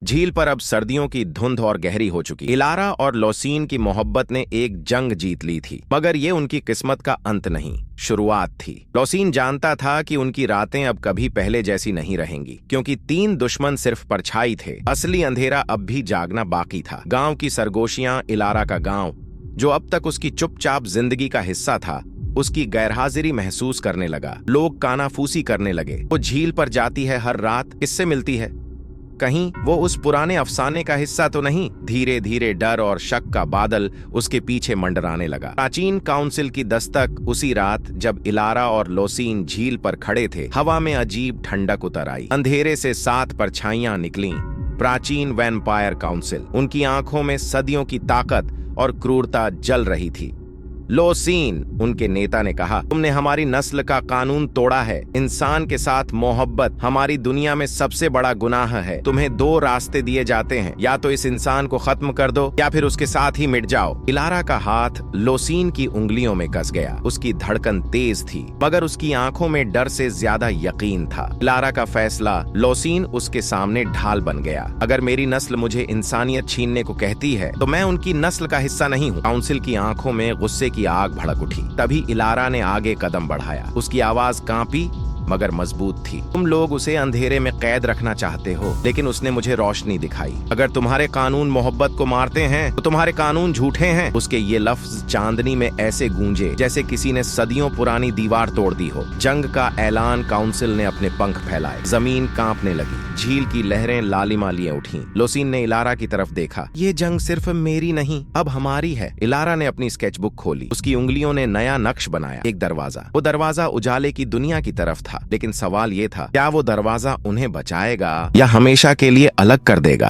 झील पर अब सर्दियों की धुंध और गहरी हो चुकी। इलारा और लोसीन की मोहब्बत ने एक जंग जीत ली थी, मगर ये उनकी किस्मत का अंत नहीं, शुरुआत थी। लोसीन जानता था कि उनकी रातें अब कभी पहले जैसी नहीं रहेंगी, क्योंकि तीन दुश्मन सिर्फ परछाई थे। असली अंधेरा अब भी जागना बाकी था। गांव की सरगोशियां, इलारा का गांव, जो अब तक उसकी चुपचाप जिंदगी का हिस्सा था, उसकी गैरहाजिरी महसूस करने लगा। लोग कानाफूसी करने लगे। वो झील पर जाती है हर रात, किससे मिलती है? कहीं वो उस पुराने अफसाने का हिस्सा तो नहीं? धीरे धीरे डर और शक का बादल उसके पीछे मंडराने लगा। प्राचीन काउंसिल की दस्तक उसी रात जब इलारा और लोसीन झील पर खड़े थे, हवा में अजीब ठंडक उतर आई। अंधेरे से 7 परछाइयां निकलीं। प्राचीन वैम्पायर काउंसिल, उनकी आंखों में सदियों की ताकत और क्रूरता जल रही थी। लोसीन, उनके नेता ने कहा, तुमने हमारी नस्ल का कानून तोड़ा है। इंसान के साथ मोहब्बत हमारी दुनिया में सबसे बड़ा गुनाह है। तुम्हें 2 रास्ते दिए जाते हैं, या तो इस इंसान को खत्म कर दो या फिर उसके साथ ही मिट जाओ। इलारा का हाथ लोसीन की उंगलियों में कस गया। उसकी धड़कन तेज थी, मगर उसकी आंखों में डर से ज्यादा यकीन था। इलारा का फैसला, लोसीन उसके सामने ढाल बन गया। अगर मेरी नस्ल मुझे इंसानियत छीनने को कहती है, तो मैं उनकी नस्ल का हिस्सा नहीं हूँ। काउंसिल की आंखों में गुस्से की आग भड़क उठी। तभी इलारा ने आगे कदम बढ़ाया। उसकी आवाज कांपी मगर मजबूत थी। तुम लोग उसे अंधेरे में कैद रखना चाहते हो, लेकिन उसने मुझे रोशनी दिखाई। अगर तुम्हारे कानून मोहब्बत को मारते हैं, तो तुम्हारे कानून झूठे हैं। उसके ये लफ्ज चांदनी में ऐसे गूंजे जैसे किसी ने सदियों पुरानी दीवार तोड़ दी हो। जंग का ऐलान। काउंसिल ने अपने पंख फैलाए। जमीन कांपने लगी। झील की लहरें लालिमा लिए उठी। लोसीन ने इलारा की तरफ देखा। ये जंग सिर्फ मेरी नहीं, अब हमारी है। इलारा ने अपनी स्केचबुक खोली। उसकी उंगलियों ने नया नक्श बनाया। एक दरवाजा। वो दरवाजा उजाले की दुनिया की तरफ था, लेकिन सवाल ये था, क्या वो दरवाजा उन्हें बचाएगा या हमेशा के लिए अलग कर देगा?